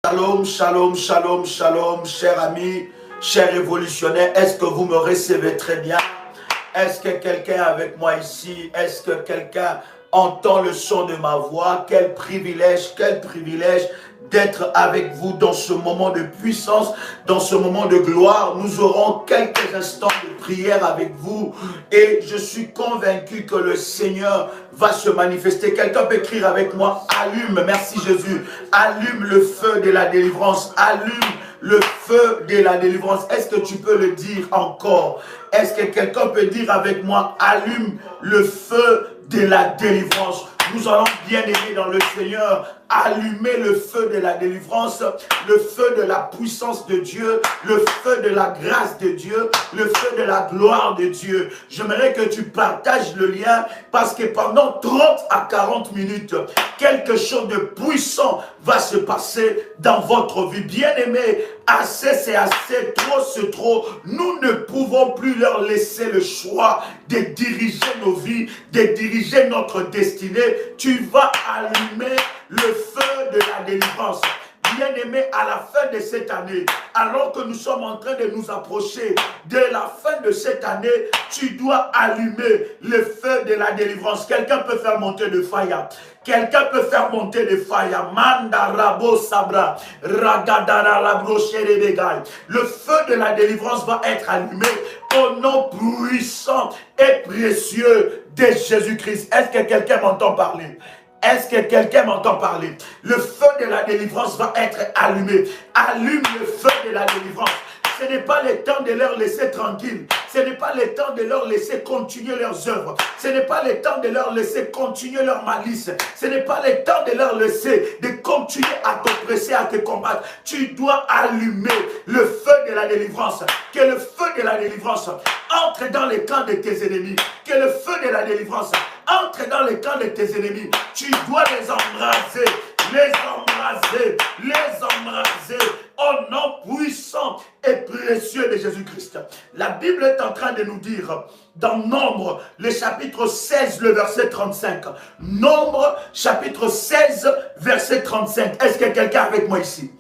Shalom, shalom, shalom, shalom, chers amis, chers révolutionnaires, est-ce que vous me recevez très bien? Est-ce que quelqu'un est avec moi ici? Est-ce que quelqu'un entend le son de ma voix? Quel privilège d'être avec vous dans ce moment de puissance, dans ce moment de gloire. Nous aurons quelques instants de prière avec vous et je suis convaincu que le Seigneur va se manifester. Quelqu'un peut écrire avec moi, allume, merci Jésus, allume le feu de la délivrance, allume le feu de la délivrance. Est-ce que tu peux le dire encore? Est-ce que quelqu'un peut dire avec moi, allume le feu de la délivrance? Nous allons bien aimer dans le Seigneur allumer le feu de la délivrance, le feu de la puissance de Dieu, le feu de la grâce de Dieu, le feu de la gloire de Dieu. J'aimerais que tu partages le lien parce que pendant 30 à 40 minutes, quelque chose de puissant va se passer dans votre vie. Bien-aimés, assez c'est assez, trop c'est trop. Nous ne pouvons plus leur laisser le choix de diriger nos vies, de diriger notre destinée. Tu vas allumer le feu de la délivrance. Bien-aimé, à la fin de cette année, alors que nous sommes en train de nous approcher de la fin de cette année, tu dois allumer le feu de la délivrance. Quelqu'un peut faire monter de fire. Quelqu'un peut faire monter de fire. Manda rabo sabra, ragadara labro sherebegai. Le feu de la délivrance va être allumé au nom puissant et précieux de Jésus-Christ. Est-ce que quelqu'un m'entend parler? Est-ce que quelqu'un m'entend parler? Le feu de la délivrance va être allumé. Allume le feu de la délivrance. Ce n'est pas le temps de leur laisser tranquille. Ce n'est pas le temps de leur laisser continuer leurs œuvres. Ce n'est pas le temps de leur laisser continuer leur malice. Ce n'est pas le temps de leur laisser de continuer à t'oppresser, à te combattre. Tu dois allumer le feu de la délivrance. Que le feu de la délivrance entre dans les camps de tes ennemis. Que le feu de la délivrance entre dans les camps de tes ennemis. Tu dois les embraser, les embraser, les embraser au nom puissant et précieux de Jésus-Christ. La Bible est en train de nous dire dans Nombre, le chapitre 16, le verset 35. Nombre, chapitre 16, verset 35. Est-ce que quelqu'un est avec moi ici?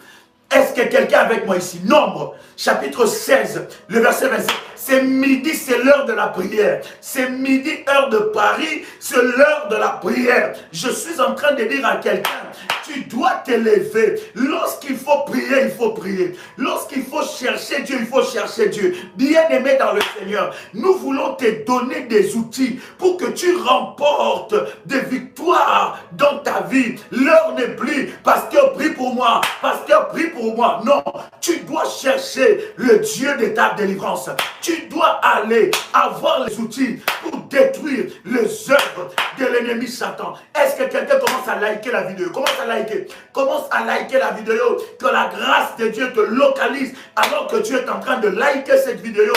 Est-ce que quelqu'un est avec moi ici? Nombre, chapitre 16, le verset 25. C'est midi, c'est l'heure de la prière. C'est midi, heure de Paris, c'est l'heure de la prière. Je suis en train de dire à quelqu'un, tu dois t'élever. Lorsqu'il faut prier, il faut prier. Lorsqu'il faut chercher Dieu, il faut chercher Dieu. Bien-aimé dans le Seigneur, nous voulons te donner des outils pour que tu remportes des victoires dans ta vie. L'heure n'est plus, pasteur, prie pour moi. Pasteur, prie pour moi. Non, tu dois chercher le Dieu de ta délivrance. Tu dois aller avoir les outils pour détruire les œuvres de l'ennemi Satan. Est-ce que quelqu'un commence à liker la vidéo? Commence à liker. Commence à liker la vidéo. Que la grâce de Dieu te localise alors que tu es en train de liker cette vidéo.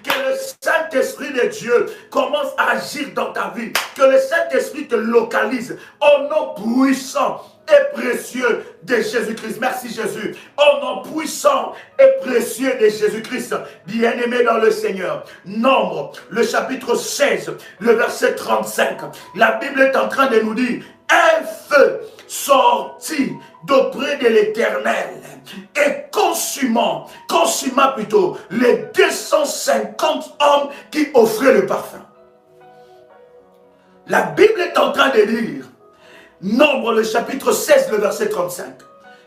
Que le Saint-Esprit de Dieu commence à agir dans ta vie. Que le Saint-Esprit te localise au nom puissant et précieux de Jésus-Christ. Merci Jésus. Au nom puissant et précieux de Jésus-Christ. Bien-aimé dans le Seigneur. Nombre, le chapitre 16, le verset 35. La Bible est en train de nous dire, un feu sorti d'auprès de l'Éternel et consumant plutôt les 250 hommes qui offraient le parfum. La Bible est en train de dire, Nombre, le chapitre 16, le verset 35.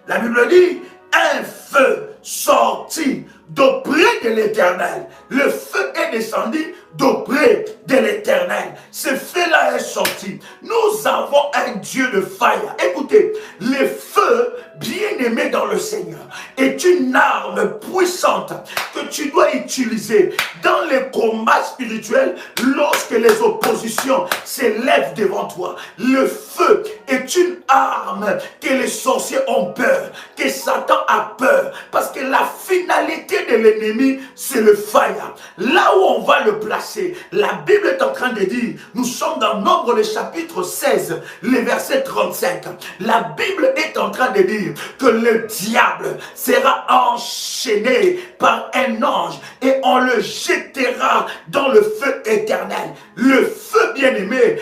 La Bible dit, un feu sorti d'auprès de l'Éternel. Le feu est descendu d'auprès de l'Éternel. Ce feu-là est sorti. Nous avons un Dieu de fire. Écoutez, le feu, bien-aimé dans le Seigneur, est une arme puissante que tu dois utiliser dans les combats spirituels lorsque les oppositions s'élèvent devant toi. Le feu est une arme que les sorciers ont peur, que Satan a peur, parce que la finalité de l'ennemi, c'est le fire. Là où on va le placer, la Bible est en train de dire, nous sommes dans Nombre, le chapitre 16, le verset 35. La Bible est en train de dire que le diable sera enchaîné par un ange et on le jettera dans le feu éternel. Le feu, bien-aimé,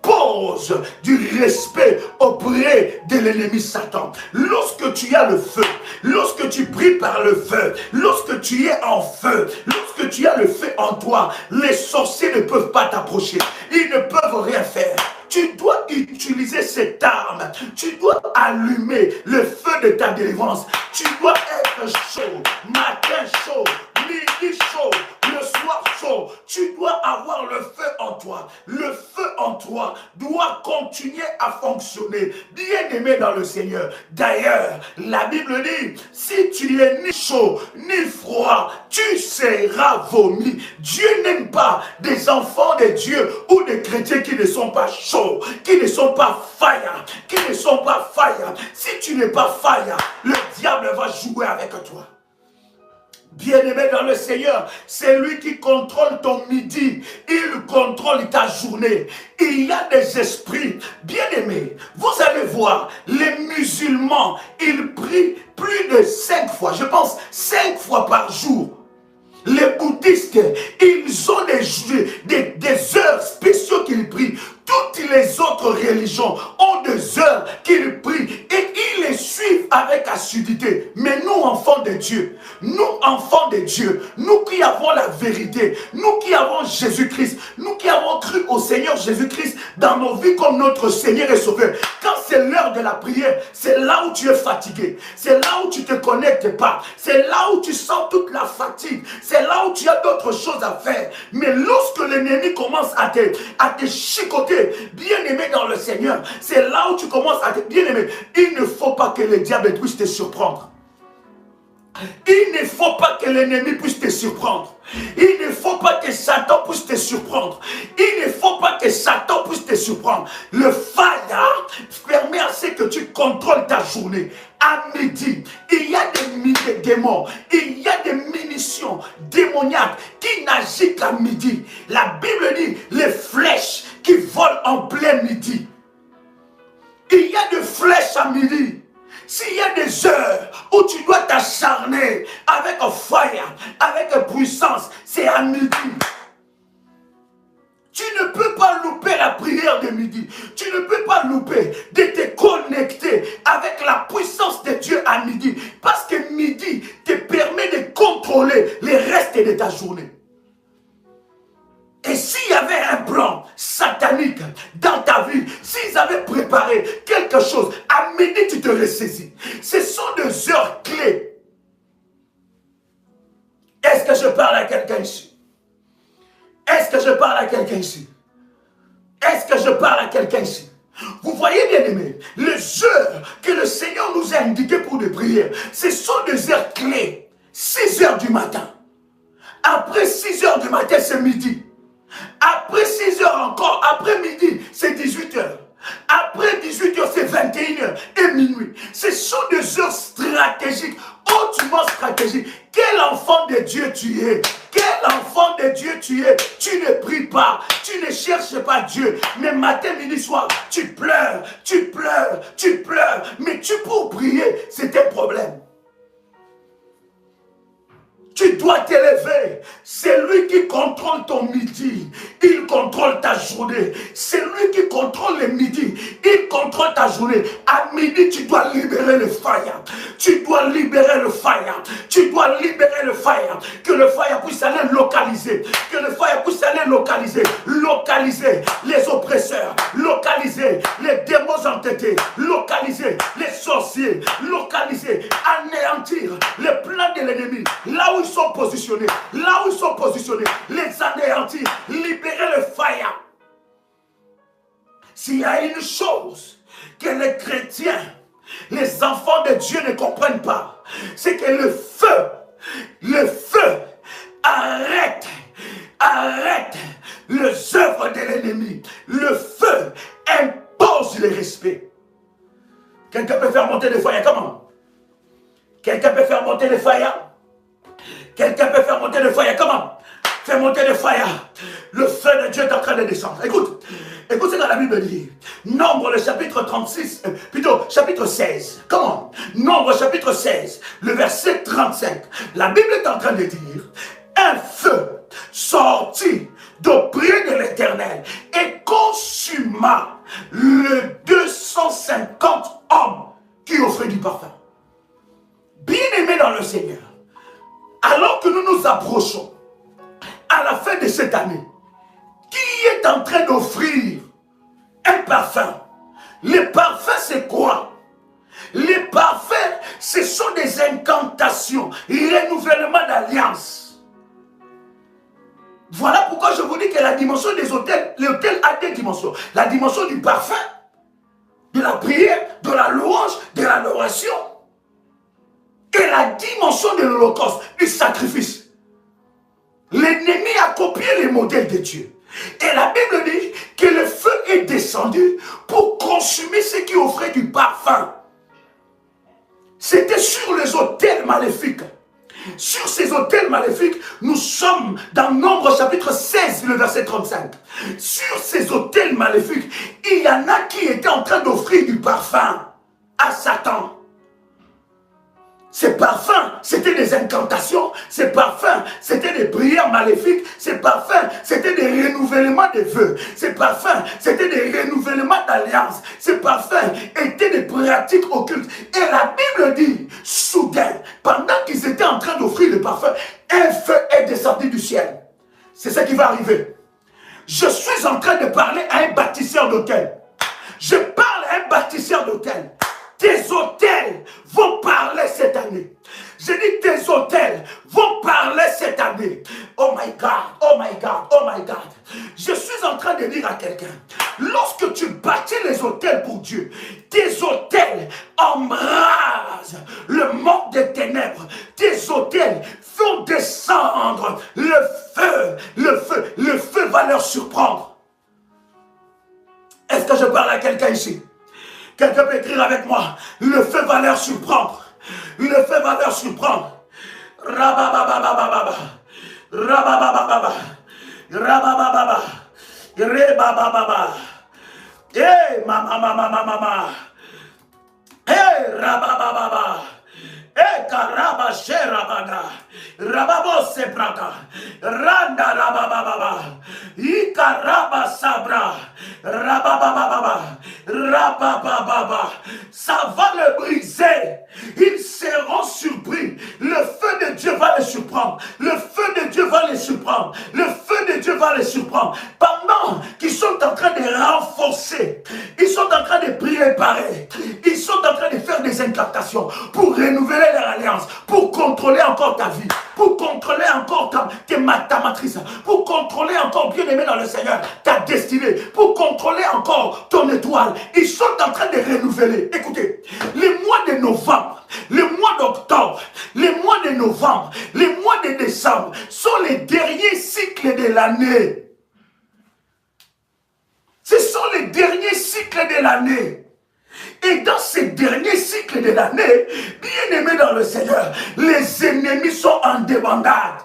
impose du respect auprès de l'ennemi Satan. Lorsque tu as le feu, lorsque tu pries par le feu, lorsque tu es en feu, lorsque tu as le feu en toi, les sorciers ne peuvent pas t'approcher. Ils ne peuvent rien faire. Tu dois utiliser cette arme. Tu dois allumer le feu de ta délivrance. Tu dois être chaud, matin chaud, midi chaud, le soir chaud. Tu dois avoir le feu en toi. Le feu en toi doit continuer à fonctionner. Bien-aimé dans le Seigneur. D'ailleurs, la Bible dit, si tu es ni chaud ni froid, tu seras vomi. Dieu n'aime pas des enfants de Dieu ou des chrétiens qui ne sont pas chauds, qui ne sont pas faillants, qui ne sont pas faillants. Si tu n'es pas faillant, le diable va jouer avec toi. Bien-aimé dans le Seigneur, c'est lui qui contrôle ton midi. Il contrôle ta journée. Il y a des esprits. Bien-aimés, vous allez voir, les musulmans, ils prient plus de 5 fois. Je pense 5 fois par jour. Les bouddhistes, ils ont des heures spéciaux qu'ils prient. Toutes les autres religions ont des heures qu'ils prient et ils les suivent avec assiduité. Mais nous, enfants de Dieu, nous qui avons la vérité, nous qui avons Jésus-Christ, nous qui avons cru au Seigneur Jésus-Christ dans nos vies comme notre Seigneur et Sauveur, quand c'est l'heure de la prière, c'est là où tu es fatigué, c'est là où tu ne te connectes pas, c'est là où tu sens toute la fatigue, c'est là où tu as d'autres choses à faire. Mais lorsque l'ennemi commence à te chicoter, bien-aimé dans le Seigneur, c'est là où tu commences à te bien-aimé. Il ne faut pas que le diable puisse te surprendre. Il ne faut pas que l'ennemi puisse te surprendre. Il ne faut pas que Satan puisse te surprendre. Il ne faut pas que Satan puisse te surprendre. Le fire permet à ce que tu contrôles ta journée. À midi, il y a des démons, il y a des munitions démoniaques qui n'agissent qu'à midi. La Bible dit les flèches qui volent en plein midi. Il y a des flèches à midi. S'il y a des heures où tu dois t'acharner avec fire, avec puissance, c'est à midi. Tu ne peux pas louper la prière de midi. Tu ne peux pas louper de te connecter avec la puissance de Dieu à midi. Parce que midi te permet de contrôler les restes de ta journée. Et s'il y avait un plan satanique dans ta vie, s'ils avaient préparé quelque chose, à midi tu te ressaisis. Ce sont des heures clés. Est-ce que je parle à quelqu'un ici? Est-ce que je parle à quelqu'un ici? Est-ce que je parle à quelqu'un ici? Vous voyez bien aimé, les heures que le Seigneur nous a indiquées pour des prières, ce sont des heures clés. 6 heures du matin. Après 6 heures du matin, c'est midi. Après 6 heures encore, après midi, c'est 18 heures. Après 18 heures, c'est 21 heures et minuit. Ce sont des heures stratégiques, hautement stratégiques. Quel enfant de Dieu tu es? Quel enfant de Dieu tu es? Tu ne pries pas, tu ne cherches pas Dieu. Mais matin, midi, soir, tu pleures, tu pleures, tu pleures. Mais pour prier, c'est un problème. Tu dois t'élever. C'est lui qui contrôle ton midi. Il contrôle ta journée. C'est lui qui contrôle le midi. Il contrôle ta journée. À midi, tu dois libérer le fire. Tu dois libérer le fire. Tu dois libérer le fire. Que le fire puisse aller localiser. Que le fire puisse aller localiser. Localiser les oppresseurs. Localiser les démons entêtés. Localiser les sorciers. Localiser, anéantir les plans de l'ennemi. Là où ils sont positionnés, les anéantir, libérer le fire. S'il y a une chose que les chrétiens, les enfants de Dieu ne comprennent pas, c'est que le feu arrête les œuvres de l'ennemi. Le feu impose le respect. Quelqu'un peut faire monter le fire, comment? Quelqu'un peut faire monter le fire? Quelqu'un peut faire monter le fire, comment? Fais monter le fire. Le feu de Dieu est en train de descendre. Écoute ce que la Bible dit. Nombre le chapitre 36, chapitre 16. Comment? Nombre chapitre 16, le verset 35. La Bible est en train de dire, un feu sorti d'auprès de l'Éternel et conçu consuma les 250 hommes qui offraient du parfum. Bien-aimés dans le Seigneur, alors que nous nous approchons à la fin de cette année, qui est en train d'offrir un parfum? Les parfums, c'est quoi? Les parfums, ce sont des incantations, renouvellement d'alliance. Voilà pourquoi je vous dis que la dimension des hôtels, l'hôtel a deux dimensions. La dimension du parfum, de la prière, de la louange, de l'adoration. Et la dimension de l'holocauste, du sacrifice. L'ennemi a copié les modèles de Dieu. Et la Bible dit que le feu est descendu pour consumer ceux qui offraient du parfum. C'était sur les autels maléfiques. Sur ces autels maléfiques, nous sommes dans Nombre chapitre 16, le verset 35. Sur ces autels maléfiques, il y en a qui étaient en train d'offrir du parfum à Satan. Ces parfums, c'était des incantations. Ces parfums, c'était des prières maléfiques. Ces parfums, c'était des renouvellements de vœux. Ces parfums, c'était des renouvellements d'alliances. Ces parfums étaient des pratiques occultes. Et la Bible dit, soudain, pendant qu'ils étaient en train d'offrir le parfum, un feu est descendu du ciel. C'est ce qui va arriver. Je suis en train de parler à un bâtisseur d'autel. Je parle à un bâtisseur d'autel. Tes hôtels vont parler cette année. Je dis tes hôtels vont parler cette année. Oh my God, oh my God, oh my God. Je suis en train de dire à quelqu'un, lorsque tu bâtis les hôtels pour Dieu, tes hôtels embrasent le monde des ténèbres. Tes hôtels font descendre le feu. Le feu va leur surprendre. Est-ce que je parle à quelqu'un ici? Quelqu'un peut écrire avec moi. Le feu va leur surprendre. Le feu va leur surprendre. Rabababababa. Rababababa. Rababababa. Rebabababa. Eh, mama. Eh, rabababa. Eh, karaba sherabaga. Rababo sebraka. Randa rabababa. Ikaraba sabra. Rabababa. Rabababa. Ça va le briser. Ils seront surpris. Le feu de Dieu va les surprendre. Le feu de Dieu va les surprendre. Le feu de Dieu va les surprendre. Pendant qu'ils sont en train de renforcer, ils sont en train de préparer, ils sont en train de faire des incantations pour renouveler leur alliance, pour contrôler encore ta vie, pour contrôler encore ta matrice, pour contrôler encore, bien aimé dans le Seigneur, ta destinée, pour contrôler encore ton étoile. Ils sont en train de renouveler. Écoutez, les mois de novembre, les mois d'octobre, les mois de novembre, les mois de décembre sont les derniers cycles de l'année. Ce sont les derniers cycles de l'année. Et dans ces derniers cycles de l'année, bien aimés dans le Seigneur, les ennemis sont en débandade.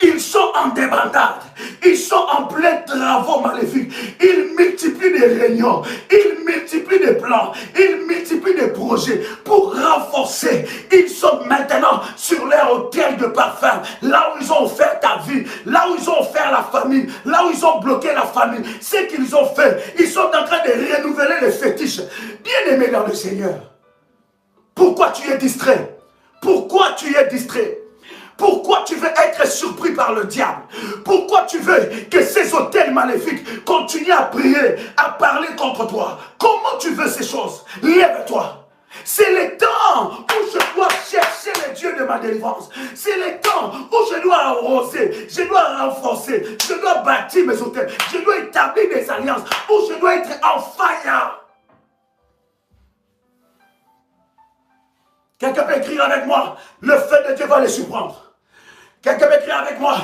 Ils sont en débandade. Ils sont en plein travaux maléfiques. Ils multiplient des réunions. Ils multiplient des plans. Ils multiplient des projets pour renforcer. Ils sont maintenant sur leur hôtel de parfum. Là où ils ont offert ta vie. Là où ils ont offert la famille. Là où ils ont bloqué la famille. Ce qu'ils ont fait. Ils sont en train de renouveler les fétiches. Bien aimés dans le Seigneur. Pourquoi tu es distrait? Pourquoi tu es distrait? Pourquoi tu veux être surpris par le diable? Pourquoi tu veux que ces hôtels maléfiques continuent à prier, à parler contre toi? Comment tu veux ces choses? Lève-toi. C'est le temps où je dois chercher le Dieu de ma délivrance. C'est le temps où je dois arroser, je dois renforcer, je dois bâtir mes hôtels, je dois établir des alliances, où je dois être en fire. Quelqu'un peut écrire avec moi, le feu de Dieu va les surprendre. Quelqu'un peut écrire avec moi,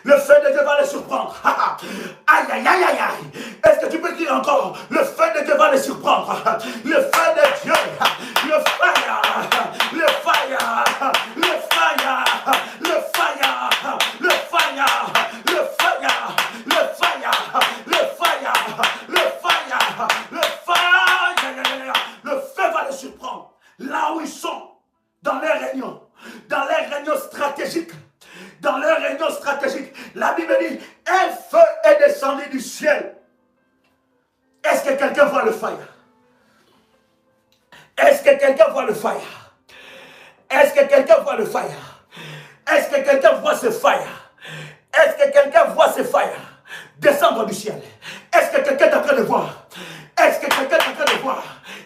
le feu de Dieu va les surprendre. Aïe, aïe, aïe, aïe, aïe. Est-ce que tu peux écrire encore, le feu de Dieu va les surprendre. Le feu de Dieu, le fire, le fire, le fire, le fire, le fire, le fire, le fire, le fire, le fire, le fire. Le feu va les surprendre. Là où ils sont, dans les réunions stratégiques, dans leur réunion stratégique, la Bible dit, un feu est descendu du ciel. Est-ce que quelqu'un voit le fire? Est-ce que quelqu'un voit le fire? Est-ce que quelqu'un voit le fire? Est-ce que quelqu'un voit ce fire? Est-ce que quelqu'un voit ce fire descendre du ciel? Est-ce que quelqu'un est en train de voir? Est-ce que quelqu'un est en train de voir?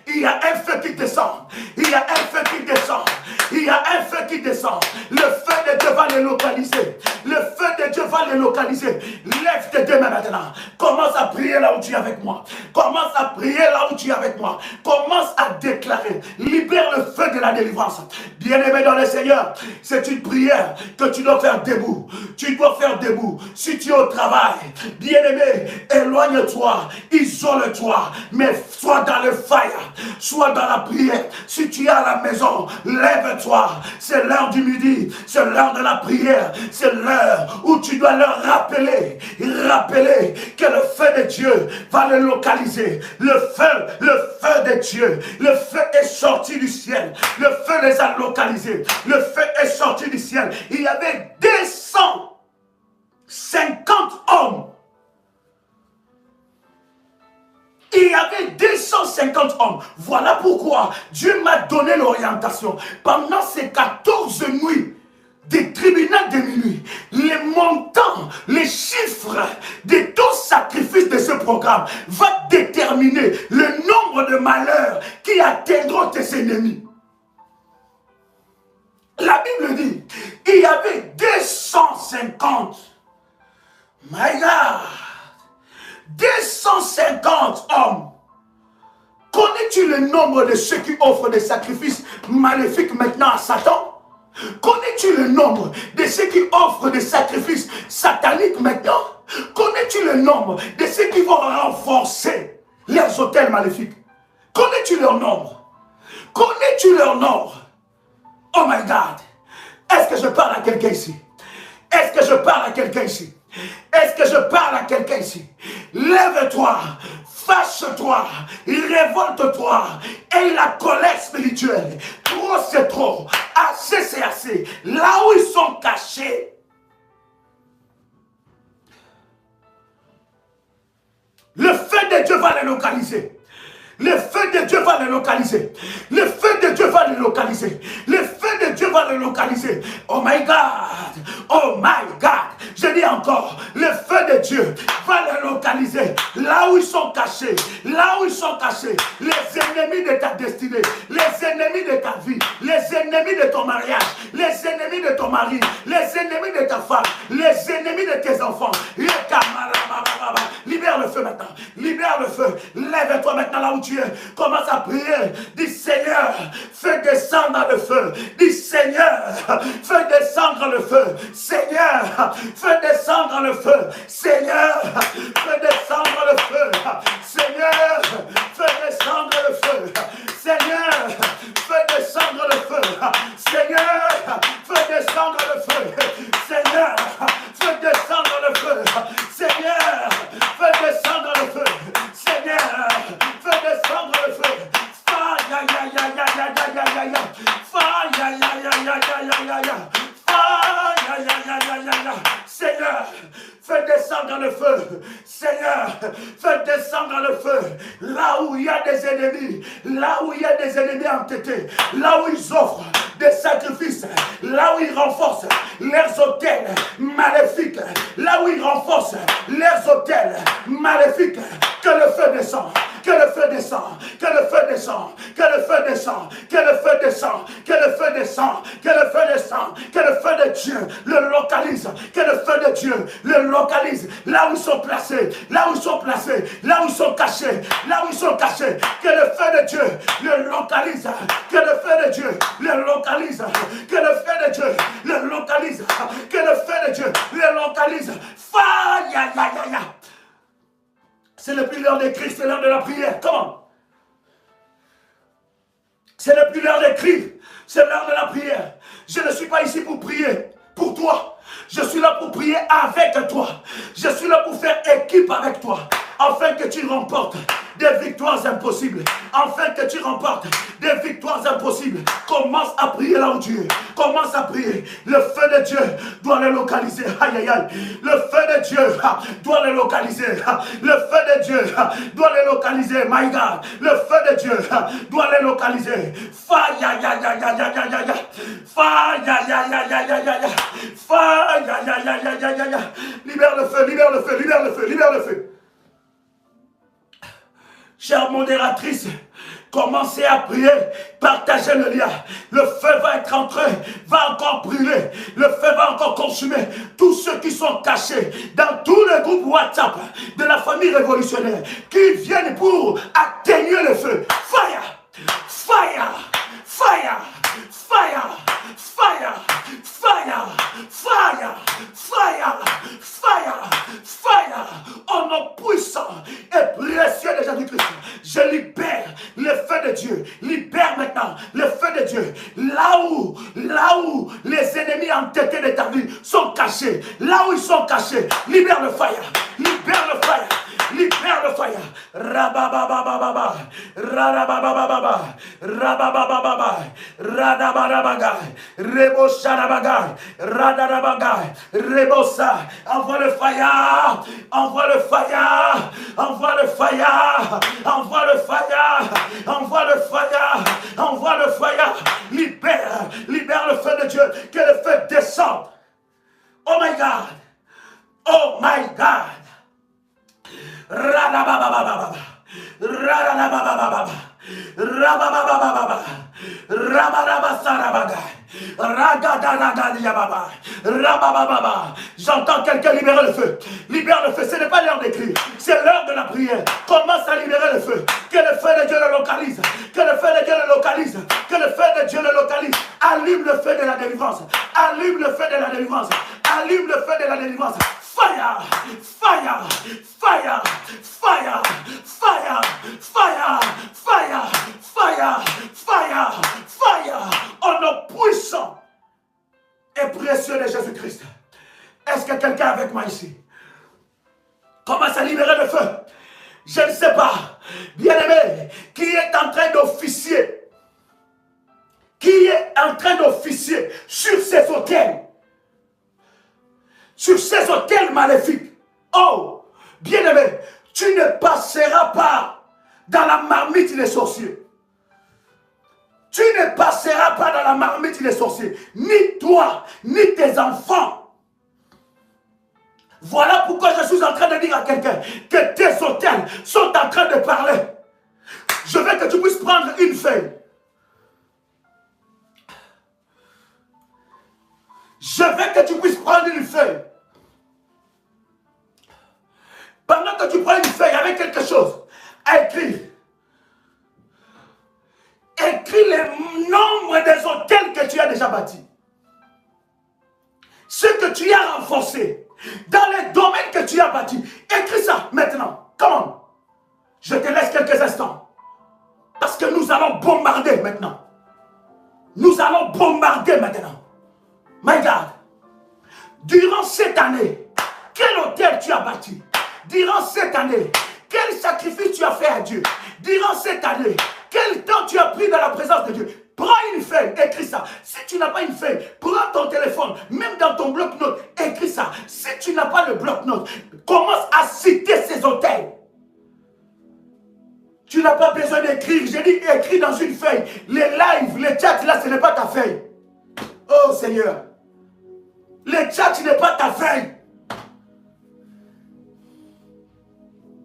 Il y a un feu qui descend. Il y a un feu qui descend. Il y a un feu qui descend. Le feu de Dieu va le localiser. Le feu de Dieu va le localiser. Lève tes deux mains maintenant. Commence à prier là où tu es avec moi. Commence à prier là où tu es avec moi. Commence à déclarer. Libère le feu de la délivrance. Bien-aimé dans le Seigneur, c'est une prière que tu dois faire debout. Tu dois faire debout. Si tu es au travail, bien-aimé, éloigne-toi, isole-toi, mais sois dans le fire, sois dans la prière. Si tu es à la maison, lève-toi. C'est l'heure du midi, c'est l'heure de la prière, c'est l'heure où tu dois leur rappeler que le feu de Dieu va le localiser. Le feu de Dieu, le feu est sorti du ciel. Le feu les a localisés. Le feu est sorti du ciel. Il y avait 250 hommes. Il y avait 250 hommes. Voilà pourquoi Dieu m'a donné l'orientation. Pendant ces 14 nuits des tribunaux de minuit, les montants, les chiffres de tout sacrifice de ce programme va déterminer le nombre de malheurs qui atteindront tes ennemis. La Bible dit, il y avait 250. My God! 250 hommes. Connais-tu le nombre de ceux qui offrent des sacrifices maléfiques maintenant à Satan? Connais-tu le nombre de ceux qui offrent des sacrifices sataniques maintenant? Connais-tu le nombre de ceux qui vont renforcer leurs autels maléfiques? Connais-tu leur nombre? Connais-tu leur nombre? Oh my God! Est-ce que je parle à quelqu'un ici? Est-ce que je parle à quelqu'un ici? Est-ce que je parle à quelqu'un ici? Lève-toi, fâche-toi, révolte-toi. Et la colère spirituelle, trop c'est trop, assez c'est assez. Là où ils sont cachés, le feu de Dieu va les localiser. Le feu de Dieu va le localiser. Le feu de Dieu va le localiser. Le feu de Dieu va le localiser. Oh my God. Oh my God. Je dis encore, le feu de Dieu va le localiser. Là où ils sont cachés. Là où ils sont cachés. Les ennemis de ta destinée. Les ennemis de ta vie. Les ennemis de ton mariage. Les ennemis de ton mari. Les ennemis de ta femme. Les ennemis de tes enfants. Libère le feu maintenant. Libère le feu. Lève-toi maintenant là où tu es. Commence à prier. Dis Seigneur, fais descendre le feu. Dis Seigneur, fais descendre le feu. Seigneur, fais descendre le feu. Seigneur, fais descendre le feu. Seigneur, fais descendre le feu. Seigneur, fais descendre le feu. Seigneur, fais descendre le feu. Seigneur, fais descendre le feu. Seigneur, fais descendre le feu. Seigneur, fais descendre le feu. Seigneur, fais descendre le feu. Seigneur, fais descendre le feu. Là où il y a des ennemis, là où il y a des ennemis entêtés, là où ils offrent des sacrifices, là où ils renforcent leurs autels maléfiques, là où ils renforcent leurs autels maléfiques, que le feu descend. Que le feu descend, que le feu descend, que le feu descend, que le feu descend, que le feu descend, que le feu descend, que le feu de Dieu le localise, que le feu de Dieu le localise, là où ils sont placés, là où ils sont placés, là où ils sont cachés, là où ils sont cachés, que le feu de Dieu le localise, que le feu de Dieu le localise, que le feu de Dieu le localise, que le feu de Dieu le localise. Fire. C'est le plus l'heure des cris, c'est l'heure de la prière. Comment? C'est le plus l'heure des cris, c'est l'heure de la prière. Je ne suis pas ici pour prier pour toi. Je suis là pour prier avec toi. Je suis là pour faire équipe avec toi, afin que tu remportes des victoires impossibles, afin que tu remportes des victoires impossibles. Commence à prier là où tu es. Commence à prier. Le feu de Dieu doit les localiser. Aïe, aïe, aïe. Le feu de Dieu doit les localiser. Le feu de Dieu doit les localiser. My God. Le feu de Dieu doit les localiser. Fire, ya, ya, ya, ya, ya, ya, ya. Fire, ya, ya, ya, ya, ya, ya, ya. Fire, ya, ya, ya, ya, ya, ya, ya. Libère le feu, libère le feu, libère le feu, libère le feu. Chère modératrice, commencez à prier, partagez le lien. Le feu va être entré, va encore brûler. Le feu va encore consumer tous ceux qui sont cachés dans tous les groupes WhatsApp de la famille révolutionnaire qui viennent pour atténuer le feu. Fire! Fire! Fire! Fire! Fire! Fire! Fire! Fire! Fire! Fire! Au nom puissant et précieux de Jésus-Christ, je libère le feu de Dieu. Libère maintenant le feu de Dieu. Là où les ennemis entêtés de ta vie sont cachés, là où ils sont cachés, libère le fire. Libère le fire. Libère le fire. Rabababababa. Rabababababa. Rabababababa. Radabarabaga. Rebosharabaga. Radarabaga. Rebosa. Envoie le fire. Envoie le fire. Envoie le fire. Envoie le fire. Envoie le fire. Envoie le fire. Libère. Libère le feu de Dieu. Que le feu descende. Oh my God. Oh my God. Radababababa. Radababababa. Rabababababa. Rabababasarabaga. Ragadaragadiyababa. Rababababa. J'entends quelqu'un libérer le feu. Libère le feu. Ce n'est pas l'heure d'écrire. C'est l'heure de la prière. Commence à libérer le feu. Que le feu de Dieu le localise. Que le feu de Dieu le localise. Que le feu de Dieu le localise. Allume le feu de la délivrance. Allume le feu de la délivrance. Allume le feu de la délivrance. Fire! Fire! Fire! Fire! Fire! Fire! Fire! Fire! Fire! Fire! Au nom puissant et précieux de Jésus-Christ. Est-ce que quelqu'un est avec moi ici? Commence à libérer le feu. Je ne sais pas, bien-aimé, qui est en train d'officier. Qui est en train d'officier sur ces autels. Sur ces autels maléfiques. Oh, bien-aimé, tu ne passeras pas dans la marmite des sorciers. Tu ne passeras pas dans la marmite des sorciers. Ni toi, ni tes enfants. Voilà pourquoi je suis en train de dire à quelqu'un que tes autels sont en train de parler. Je veux que tu puisses prendre une feuille. Je veux que tu puisses prendre une feuille. Pendant que tu prends une feuille avec quelque chose à écrire, écris le nombre des hôtels que tu as déjà bâtis. Ce que tu as renforcé dans les domaines que tu as bâtis. Écris ça maintenant. Comment? Je te laisse quelques instants. Parce que nous allons bombarder maintenant. Nous allons bombarder maintenant. My God. Durant cette année, quel hôtel tu as bâti? Durant cette année, quel sacrifice tu as fait à Dieu? Durant cette année, quel temps tu as pris dans la présence de Dieu? Prends une feuille, écris ça. Si tu n'as pas une feuille, prends ton téléphone, même dans ton bloc-notes, écris ça. Si tu n'as pas le bloc-notes, commence à citer ces hôtels. Tu n'as pas besoin d'écrire. J'ai dit écris dans une feuille. Les lives, les chats, là, ce n'est pas ta feuille. Oh Seigneur. Les chats, ce n'est pas ta feuille.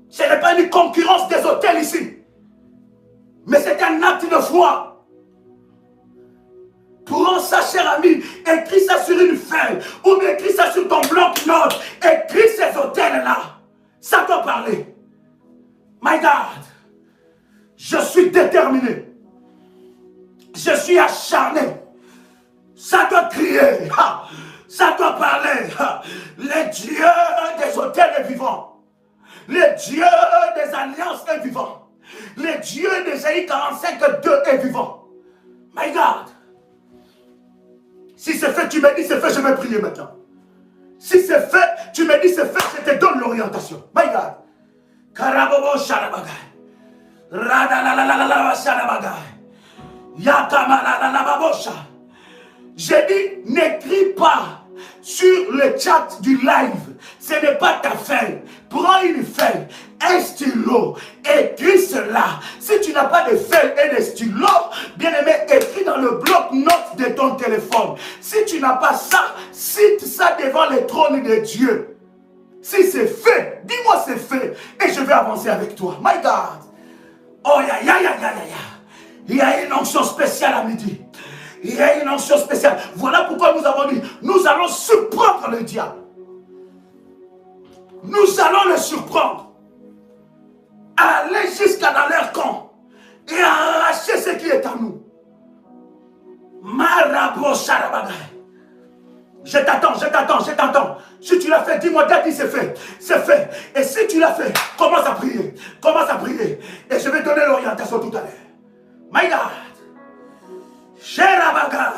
Ce n'est pas une concurrence des hôtels ici. Mais c'est un acte de foi. Prends ça, cher ami, écris ça sur une feuille. Ou bien écris ça sur ton bloc-notes. Écris ces hôtels-là. Ça doit parler. My God. Je suis déterminé. Je suis acharné. Ça doit crier. Ça doit parler. Les dieux des hôtels est vivant. Les dieux des alliances est vivant. Les dieux d'Ésaïe 45:2 est vivant. My God. Si c'est fait, tu me dis c'est fait, je vais prier maintenant. Si c'est fait, tu me dis c'est fait, je te donne l'orientation. My God. Karabobo Sharabaga. J'ai dit, n'écris pas sur le chat du live. Ce n'est pas ta feuille. Prends une feuille, un stylo, écris cela. Si tu n'as pas de feuille et de stylo, bien aimé, écris dans le bloc-notes de ton téléphone. Si tu n'as pas ça, cite ça devant le trône de Dieu. Si c'est fait, dis-moi c'est fait. Et je vais avancer avec toi. My God. Oh, il y a une onction spéciale à midi. Il y a une onction spéciale. Voilà pourquoi nous avons dit, nous allons surprendre le diable. Nous allons le surprendre. Aller jusqu'à dans leur camp et arracher ce qui est à nous. Je t'attends. Si tu l'as fait, dis-moi, Daddy, c'est fait. C'est fait. Et si tu l'as fait, commence à prier. Et je vais donner l'orientation tout à l'heure. My God. Sherabaga.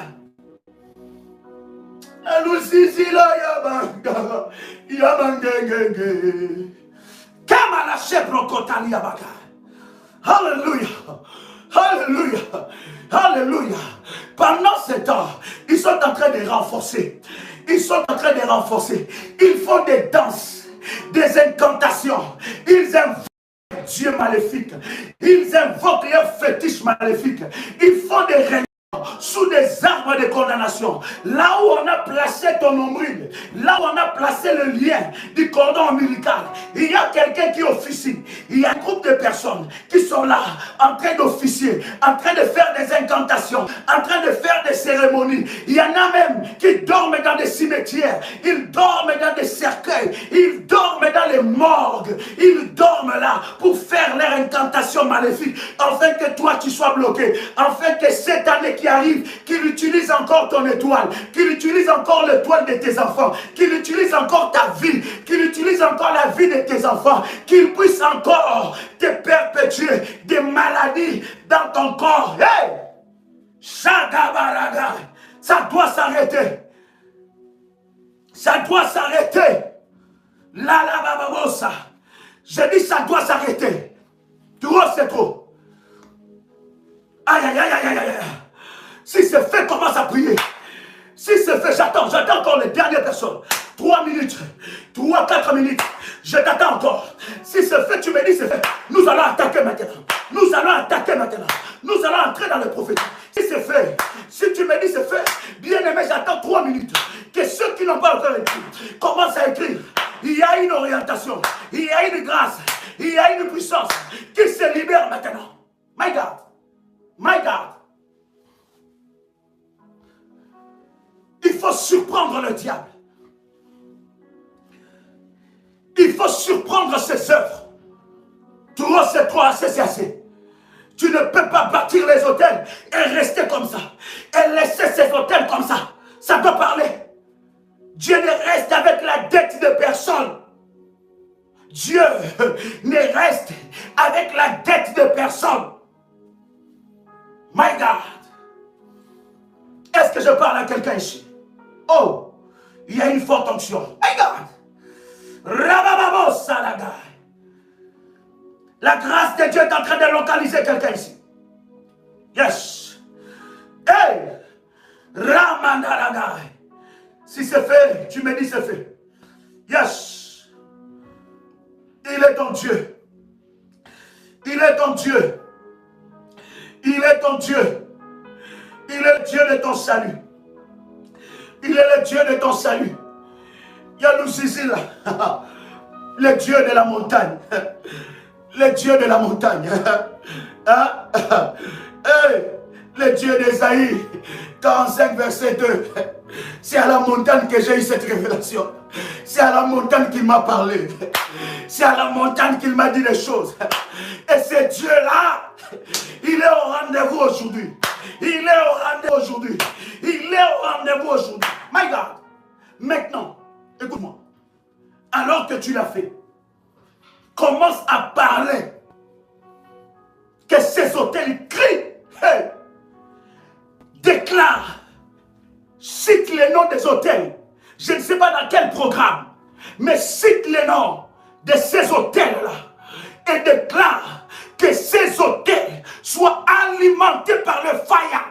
Alusizila yabanga. Yabangenge. Kamala shebrokotali yabaga. Alléluia. Pendant ce temps, ils sont en train de renforcer. Ils font des danses, des incantations. Ils invoquent Dieu maléfique. Ils invoquent leurs fétiches maléfiques. Ils font des réunions sous des arbres de condamnation. Là où on a placé ton nombril, là où on a placé le lien du cordon ombilical, il y a quelqu'un qui officie. Il y a un groupe de personnes qui sont là, en train d'officier, en train de faire des incantations, en train de faire des cérémonies. Il y en a même qui dorment dans des cimetières, ils dorment dans des cercueils, ils dorment dans les morgues, ils dorment là pour faire leur incantation maléfique, afin que toi tu sois bloqué, afin que cette année qui arrive, qu'il utilise encore ton étoile, qu'il utilise encore l'étoile de tes enfants, qu'il utilise encore ta vie, qu'il utilise encore la vie de tes enfants, qu'il puisse encore te perpétuer des maladies dans ton corps. Hey! Shadabaraga, ça doit s'arrêter. Ça doit s'arrêter. La bababosa. Je dis ça doit s'arrêter. Trop c'est trop. Aïe. Si c'est fait, commence à prier. Si c'est fait, j'attends encore les dernières personnes. 3 minutes, 3-4 minutes. Je t'attends encore. Si c'est fait, tu me dis c'est fait. Nous allons attaquer maintenant. Nous allons entrer dans le prophétique. Si c'est fait, si tu me dis c'est fait, bien aimé, j'attends 3 minutes. Que ceux qui n'ont pas encore écrit commencent à écrire. Il y a une orientation, il y a une grâce, il y a une puissance qui se libère maintenant. My God. Il faut surprendre le diable. Il faut surprendre ses œuvres. Trop, c'est trop, c'est assez. Tu ne peux pas bâtir les hôtels et rester comme ça. Et laisser ces hôtels comme ça. Ça doit parler. Dieu ne reste avec la dette de personne. Dieu ne reste avec la dette de personne. My God. Est-ce que je parle à quelqu'un ici? Oh, il y a une forte onction. My God. Rabababo salaga. La grâce de Dieu est en train de localiser quelqu'un ici. Yes. Hey. Ramandaraga. Si c'est fait, tu me dis c'est fait. Yes. Il est ton Dieu. Il est ton Dieu. Il est ton Dieu. Il est le Dieu de ton salut. Il est le Dieu de ton salut. Il y a Lucizila, le Dieu de la montagne. Le Dieu de la montagne. Hey, le Dieu d'Ésaïe, 45 verset 2. C'est à la montagne que j'ai eu cette révélation. C'est à la montagne qu'il m'a parlé. C'est à la montagne qu'il m'a dit les choses. Et ce Dieu-là, il est au rendez-vous aujourd'hui. Il est au rendez-vous aujourd'hui. Il est au rendez-vous aujourd'hui. My God. Maintenant, écoute-moi. Alors que tu l'as fait, commence à parler. Que ces hôtels crient. Hey, déclare. Cite les noms des hôtels. Je ne sais pas dans quel programme. Mais cite les noms de ces hôtels-là. Et déclare Que ces autels soient alimentés par le fire.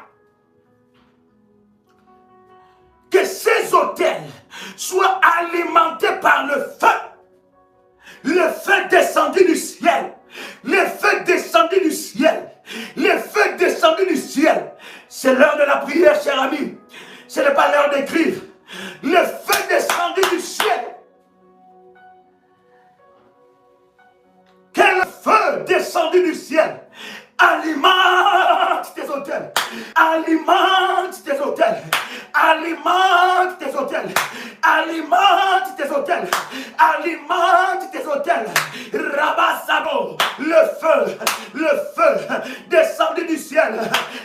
Que ces autels soient alimentés par le feu. Le feu descendu du ciel. Le feu descendu du ciel. Le feu descendu du ciel. C'est l'heure de la prière, cher ami. Ce n'est pas l'heure d'écrire. Le feu descendu du ciel. Quel feu descendu du ciel alimente tes autels, alimente tes autels, alimente tes autels, alimente tes autels, alimente tes autels. Rabassabo, le feu descendu du ciel,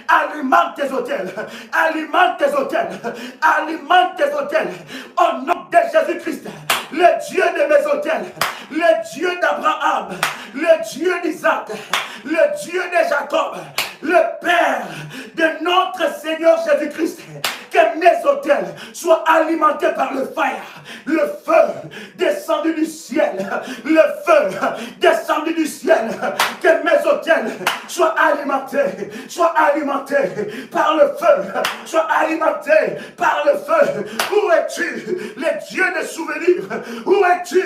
alimente tes autels, alimente tes autels, alimente tes autels. Au nom de Jésus-Christ, le Dieu de mes autels, le Dieu d'Abraham, le Dieu d'Isaac, le Dieu de Jacob, le Père de notre Seigneur Jésus-Christ, que mes autels soient alimentés par le feu descendu du ciel, le feu descendu du ciel, que mes autels soient alimentés par le feu, soient alimentés par le feu. Où es-tu, le Dieu des souvenirs? Où es-tu,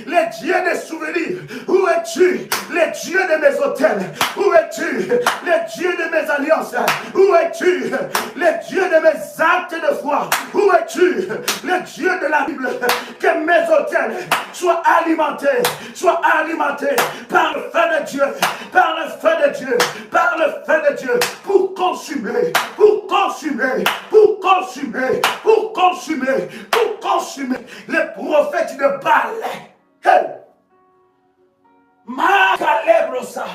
le Dieu des souvenirs? Où es-tu, le Dieu de mes autels? Où es-tu, le Dieu de mes alliances? Où es-tu, le Dieu de mes actes de foi? Où es-tu, le Dieu de la Bible? Que mes autels soient alimentés par le feu de Dieu, par le feu de Dieu, par le feu de Dieu, pour consumer les prophètes de Baal. Hey! Ma calebrosa.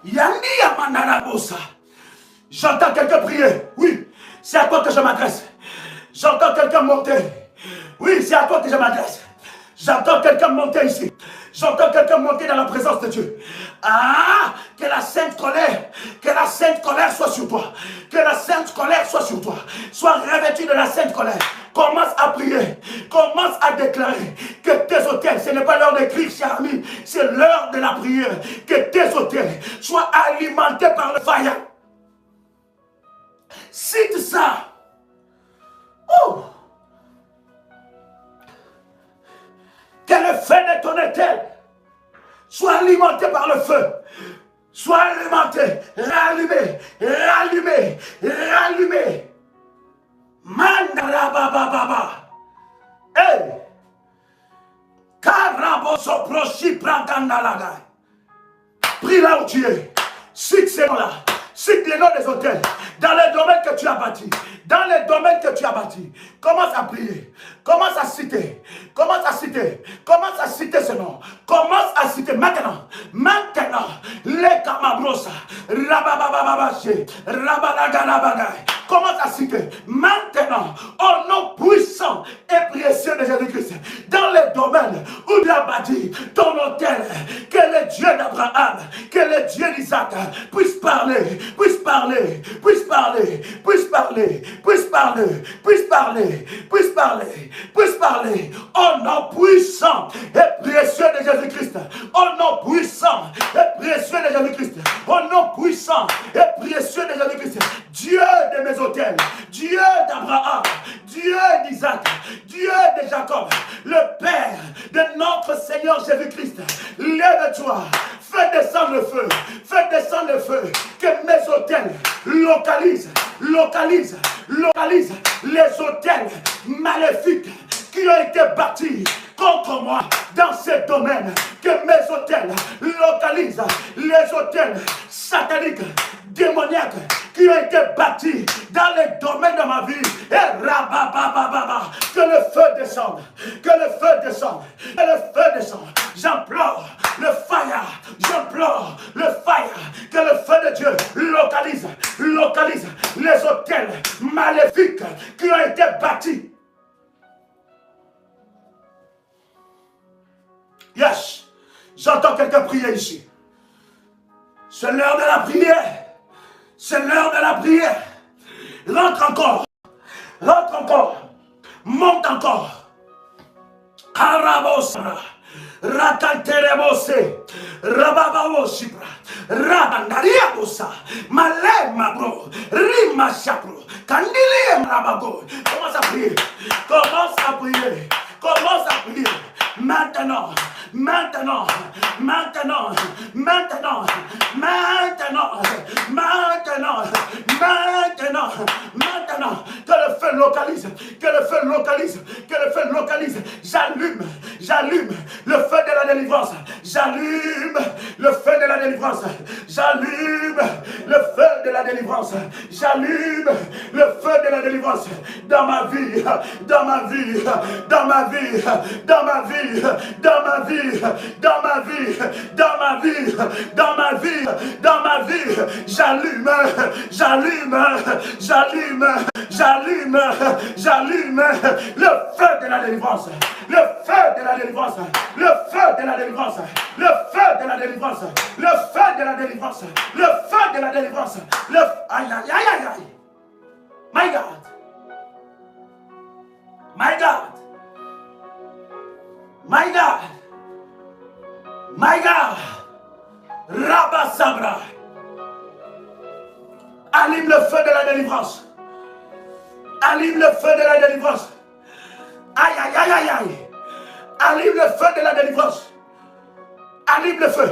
Yandi Amanarabosa. J'entends quelqu'un prier. Oui, c'est à toi que je m'adresse. J'entends quelqu'un monter. Oui, c'est à toi que je m'adresse. J'entends quelqu'un monter ici. J'entends quelqu'un monter dans la présence de Dieu. Ah, que la sainte colère soit sur toi. Que la sainte colère soit sur toi. Sois revêtu de la sainte colère. Commence à prier. Commence à déclarer que tes autels, ce n'est pas l'heure d'écrire, cher ami, c'est l'heure de la prière. Que tes autels soient alimentés par le fire. Cite ça. Oh! Que le feu de ton autel soit alimenté par le feu. Soit alimenté, rallumé. Mandarabababa. Hey! Karabosoprochi prangandalaga. Prie là où tu es. Cite ces noms-là. Cite les noms des hôtels. Dans les domaines que tu as bâtis. Dans les domaines que tu as bâtis. Commence à prier. Commence à citer. Commence à citer ce nom. Commence à citer maintenant. Les Kamabrosa. Rababababaché. Rabadagalabagai. Commence à citer. Maintenant. Au nom puissant et précieux de Jésus-Christ. Dans les domaines où tu as bâti ton hôtel. Que le Dieu d'Abraham. Que le Dieu d'Isaac puisse parler. Puisse parler au nom puissant et précieux de Jésus-Christ. Au nom puissant et précieux de Jésus-Christ. Au nom puissant et précieux de Jésus-Christ. Dieu de mes autels, Dieu d'Abraham, Dieu d'Isaac, Dieu de Jacob, le Père de notre Seigneur Jésus-Christ. Lève-toi. Fais descendre le feu, que mes autels localisent les autels maléfiques qui ont été bâtis contre moi dans ce domaine, que mes autels localisent les autels sataniques, démoniaques qui ont été bâtis dans les domaines de ma vie. Et rababababa, que le feu descende, J'implore le fire, que le feu de Dieu localise les autels maléfiques qui ont été bâtis. Yes, j'entends quelqu'un prier ici. C'est l'heure de la prière. Rentre encore. Monte encore. Karabosra. Rakanterebose, Rababawosipra, Rabandariabosa, Malema bro, Rima Chapro, Candilie Rabago. Commence à prier, commence à prier, commence à prier. Maintenant, maintenant, maintenant, maintenant, maintenant, maintenant, maintenant, maintenant, que le feu localise, que le feu localise, que le feu localise. J'allume, j'allume le feu de la délivrance, j'allume le feu de la délivrance, j'allume le feu de la délivrance, j'allume le feu de la délivrance dans ma vie, dans ma vie, dans ma vie, dans ma vie, dans ma vie, dans ma vie, dans ma vie, dans ma vie, dans ma vie, j'allume, j'allume, j'allume, j'allume, j'allume le feu de la délivrance, le feu de la délivrance, le feu de la délivrance, le feu de la délivrance, le feu de la délivrance, le feu de la délivrance, le aïe aïe aïe aïe aïe. My God, my God, my God, my God, Rabba Sabra, allume le feu de la délivrance, allume le feu de la délivrance, aïe aïe aïe aïe aïe, allume le feu de la délivrance, allume le feu,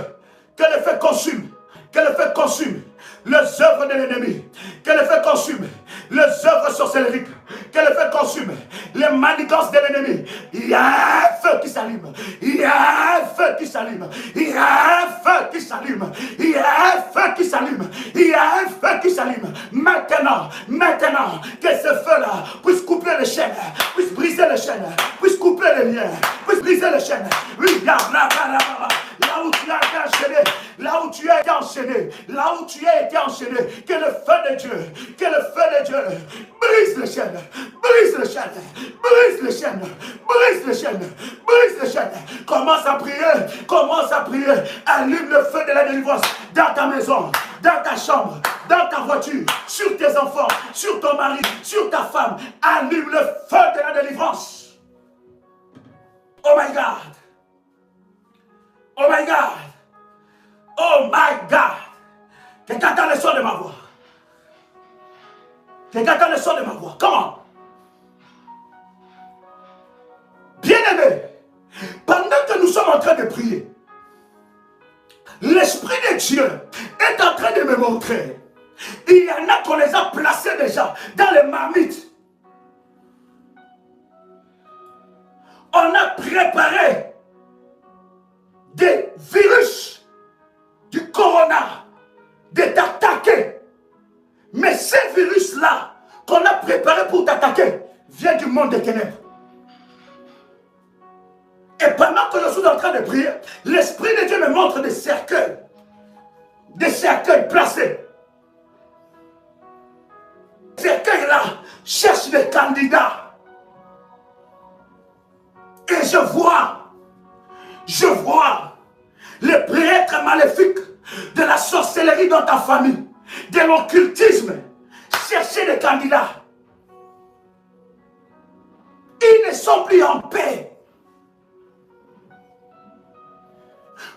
que le feu consume, que le feu consume les œuvres de l'ennemi, que le feu consume les œuvres sorcelleriques, que le feu consume les manigances de l'ennemi. Il y a un feu qui s'allume, il y a un feu qui s'allume, il y a un feu qui s'allume, il y a un feu qui s'allume, il y a un feu qui s'allume. Maintenant, maintenant, que ce feu-là puisse couper les chaînes, puisse briser les chaînes, puisse couper les liens, puisse briser les chaînes. Oui, là où tu as été enchaîné, là où tu as été enchaîné, là où tu as été enchaîné, que le feu de Dieu, que le feu de Dieu brise les chaînes, brise les chaînes, brise les chaînes, brise les chaînes, brise les chaînes. Commence à prier, allume le feu de la délivrance dans ta maison, dans ta chambre, dans ta voiture, sur tes enfants, sur ton mari, sur ta femme. Allume le feu de la délivrance. Oh my God. Oh my God. Oh my God. Quelqu'un entend le son de ma voix. Quelqu'un entend le son de ma voix. Comment? Bien-aimé, pendant que nous sommes en train de prier, l'Esprit de Dieu est en train de me montrer. Il y en a qu'on les a placés déjà dans les marmites. On a préparé des virus du corona de t'attaquer. Mais ces virus-là qu'on a préparés pour t'attaquer viennent du monde des ténèbres. Et pendant que je suis en train de prier, l'Esprit de Dieu me montre des cercueils placés. Ces cercueils-là cherchent des candidats. Et je vois les prêtres maléfiques de la sorcellerie dans ta famille, de l'occultisme, chercher des candidats. Ils ne sont plus en paix.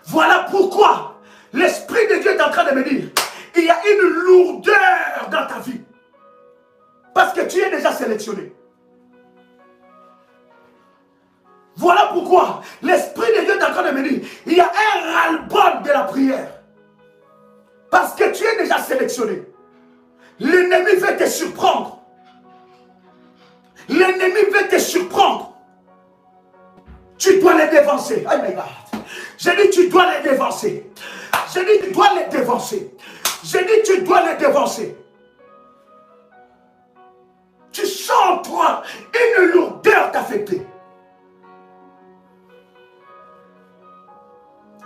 Voilà pourquoi l'Esprit de Dieu est en train de me dire, il y a une lourdeur dans ta vie. Parce que tu es déjà sélectionné. Voilà pourquoi l'Esprit de Dieu est en train de me dire, il y a un ras-le-bol de la prière. Parce que tu es déjà sélectionné. L'ennemi veut te surprendre. L'ennemi veut te surprendre. Tu dois les dévancer. Oh my God. J'ai dit tu dois les dévancer. J'ai dit tu dois les dévancer. J'ai dit tu dois les dévancer. Tu sens toi une lourdeur t'affecter.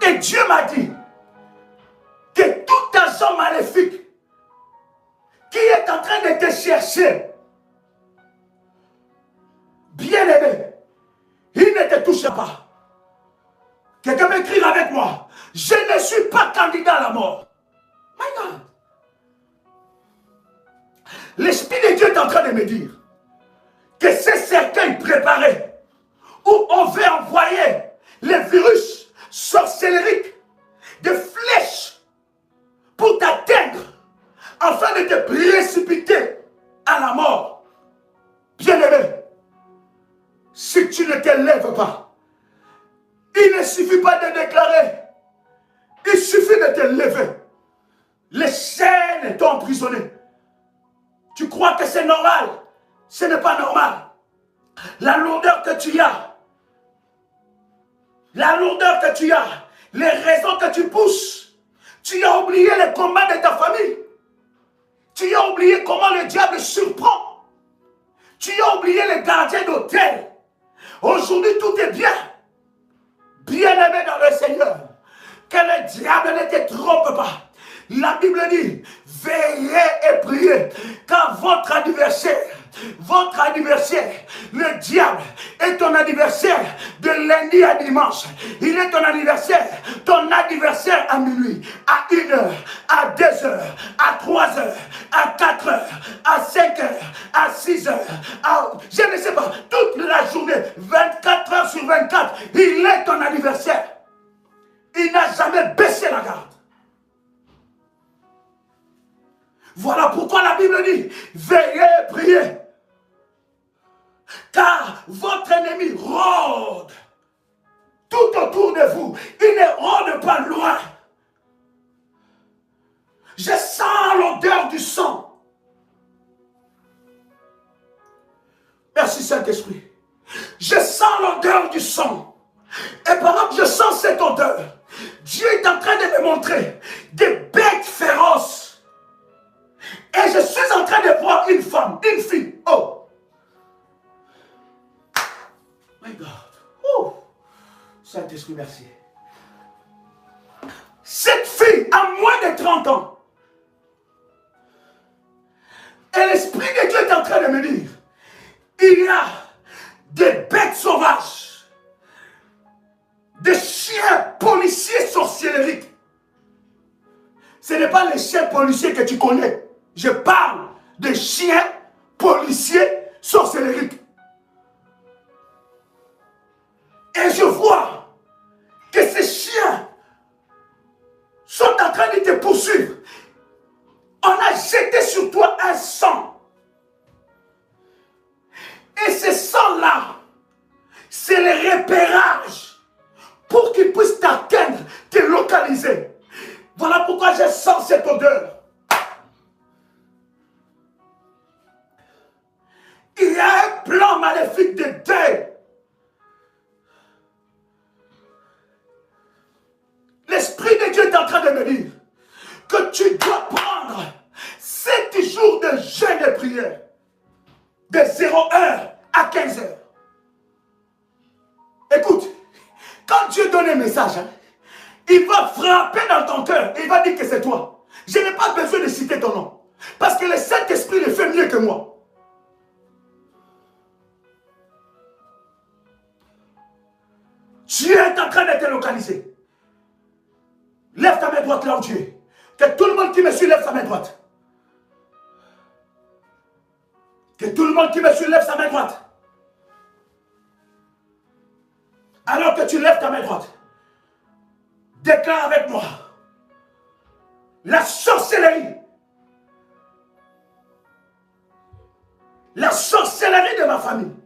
Et Dieu m'a dit que tout agent maléfique qui est en train de te chercher, bien-aimé, il ne te touche pas. Quelqu'un m'écrit avec moi, je ne suis pas candidat à la mort. My God. L'Esprit de Dieu est en train de me dire que ces cercueils préparés où on veut envoyer les virus sorcellerie, de flèches pour t'atteindre, afin de te précipiter à la mort. Bien-aimé, si tu ne te lèves pas, il ne suffit pas de déclarer, il suffit de te lever. Les chaînes t'ont emprisonné. Tu crois que c'est normal? Ce n'est pas normal. La lourdeur que tu as, les raisons que tu pousses, tu as oublié le combat de ta famille. Tu as oublié comment le diable surprend. Tu as oublié les gardiens d'hôtel. Aujourd'hui, tout est bien. Bien-aimé dans le Seigneur. Que le diable ne te trompe pas. La Bible dit, veillez et priez, car votre adversaire, le diable, est ton adversaire de lundi à dimanche. Il est ton adversaire à minuit, à 1 heure, à 2 heures, à 3 heures, à 4 heures, à 5 heures, à 6 heures, je ne sais pas, toute la journée, 24 heures sur 24, il est ton adversaire. Il n'a jamais baissé la garde. Voilà pourquoi la Bible dit, veillez et priez. Car votre ennemi rôde tout autour de vous. Il ne rôde pas loin. Je sens l'odeur du sang. Merci Saint-Esprit. Je sens l'odeur du sang. Et pendant que je sens cette odeur, Dieu est en train de me montrer des bêtes féroces. Et je suis en train de voir une femme, une fille. Oh! My God. Oh! Saint-Esprit, merci. Cette fille a moins de 30 ans. Et l'Esprit de Dieu est en train de me dire, il y a des bêtes sauvages, des chiens policiers sorcelleries. Ce n'est pas les chiens policiers que tu connais. Je parle de chiens policiers sorcelleries. Et je vois que ces chiens sont en train de te poursuivre. On a jeté sur toi un sang. Et ce sang-là, c'est le repérage pour qu'ils puissent t'atteindre, te localiser. Voilà pourquoi je sens cette odeur. Il y a un plan maléfique de deuil. L'Esprit de Dieu est en train de me dire que tu dois prendre 7 jours de jeûne et prière. De 0 heure à 15 heures. Écoute, quand Dieu donne un message, il va frapper dans ton cœur. Il va dire que c'est toi. Je n'ai pas besoin de citer ton nom. Parce que le Saint-Esprit le fait mieux que moi. Dieu est en train de te localiser. Lève ta main droite là où tu es. Que tout le monde qui me suit lève sa main droite. Que tout le monde qui me suit lève sa main droite. Alors que tu lèves ta main droite, déclare avec moi la sorcellerie. La sorcellerie de ma famille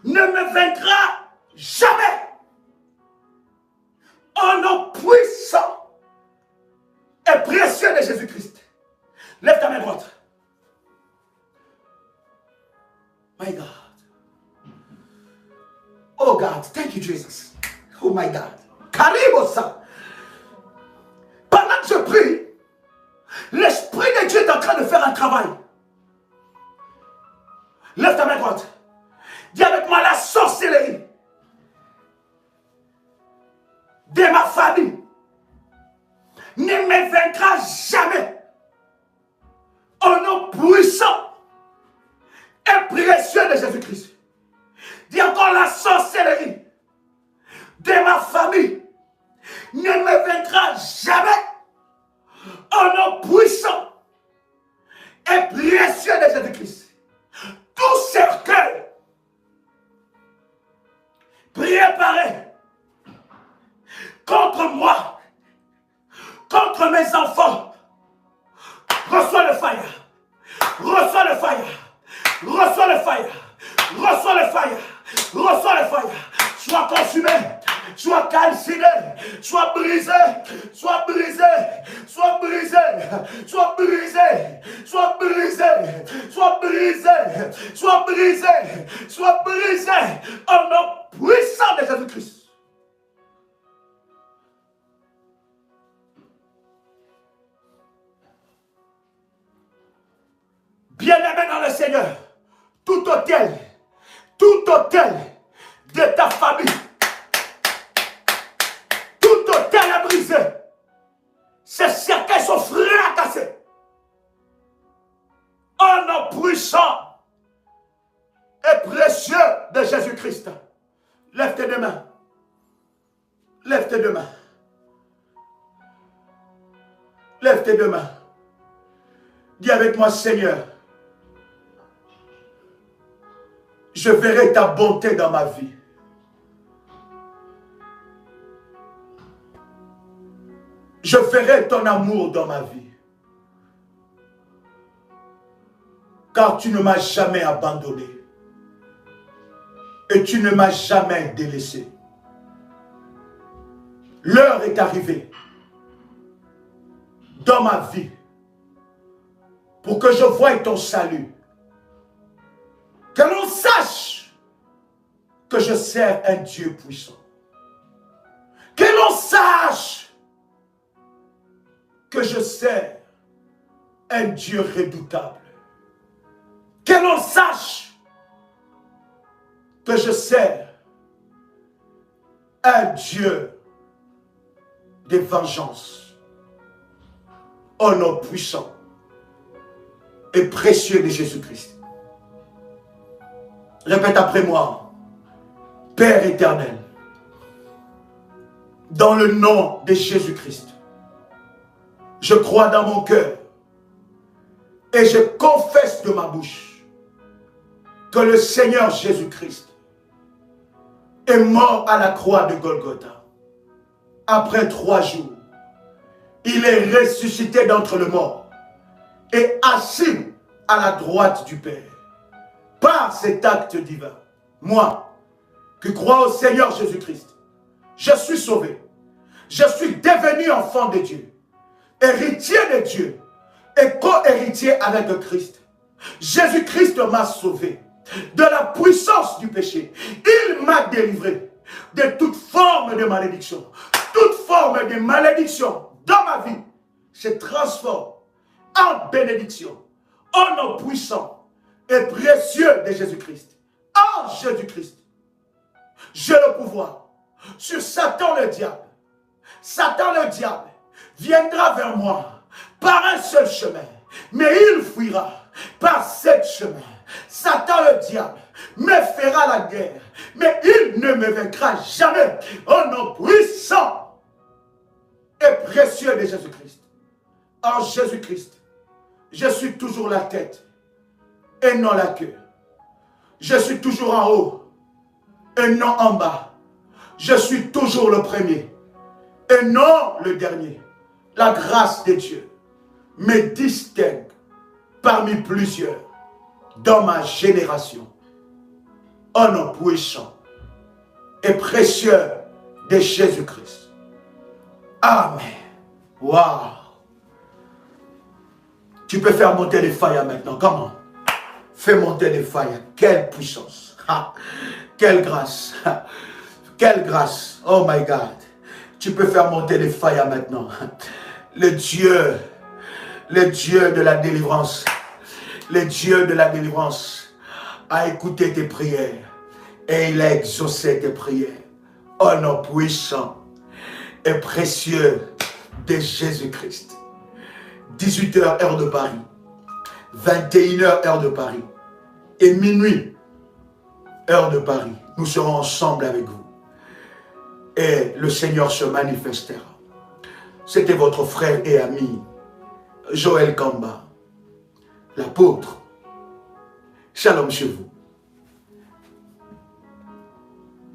ne me vaincra jamais. Au nom puissant et précieux de Jésus-Christ. Lève ta main droite. My God. Oh God, thank you Jesus. Oh my God. Karibosa. Pendant que je prie, l'Esprit de Dieu est en train de faire un travail. Lève ta main droite. Dis avec moi la sorcellerie de ma famille ne me vaincra jamais. Au nom puissant et précieux de Jésus-Christ. Dis encore la sorcellerie de ma famille ne me vaincra jamais. Au nom puissant et précieux de Jésus-Christ. Tout cercueil préparé fire. Sois consumé, sois calciné, sois brisé, sois brisé, sois brisé, sois brisé, sois brisé, sois brisé, sois brisé, sois brisé, au nom puissant de Jésus-Christ. Bien-aimé dans le Seigneur, tout hôtel de ta famille, tout hôtel est brisé. Ces cercueils sont fracassés. Au nom puissant et précieux de Jésus-Christ. Lève tes deux mains. Lève tes deux mains. Lève tes deux mains. Dis avec moi, Seigneur, je verrai ta bonté dans ma vie. Je verrai ton amour dans ma vie. Car tu ne m'as jamais abandonné. Et tu ne m'as jamais délaissé. L'heure est arrivée dans ma vie pour que je voie ton salut. Que l'on sache que je sers un Dieu puissant. Que l'on sache que je sers un Dieu redoutable. Que l'on sache que je sers un Dieu de vengeance. Au nom puissant et précieux de Jésus-Christ. Répète après moi. Père éternel, dans le nom de Jésus-Christ, je crois dans mon cœur et je confesse de ma bouche que le Seigneur Jésus-Christ est mort à la croix de Golgotha. Après 3 jours, il est ressuscité d'entre les morts et assis à la droite du Père. Par cet acte divin, moi, qui crois au Seigneur Jésus-Christ, je suis sauvé. Je suis devenu enfant de Dieu, héritier de Dieu et co-héritier avec le Christ. Jésus-Christ m'a sauvé de la puissance du péché. Il m'a délivré de toute forme de malédiction. Toute forme de malédiction dans ma vie se transforme en bénédiction. Au nom puissant et précieux de Jésus-Christ. En Jésus-Christ, j'ai le pouvoir sur Satan le diable. Satan le diable viendra vers moi par un seul chemin, mais il fuira par 7 chemins. Satan le diable me fera la guerre, mais il ne me vaincra jamais. Au nom puissant et précieux de Jésus-Christ. En Jésus-Christ, je suis toujours la tête et non la queue. Je suis toujours en haut et non en bas. Je suis toujours le premier et non le dernier. La grâce de Dieu me distingue parmi plusieurs dans ma génération. Au nom puissant et précieux de Jésus-Christ. Amen. Waouh. Tu peux faire monter les failles maintenant. Comment? Fais monter les failles. Quelle puissance. Ah, quelle grâce. Quelle grâce. Oh my God. Tu peux faire monter les failles maintenant. Le Dieu de la délivrance. Le Dieu de la délivrance a écouté tes prières et il a exaucé tes prières. Au nom puissant et précieux de Jésus-Christ. 18h heure de Paris, 21h heure de Paris et minuit heure de Paris. Nous serons ensemble avec vous et le Seigneur se manifestera. C'était votre frère et ami Joël Kamba, l'apôtre. Shalom chez vous.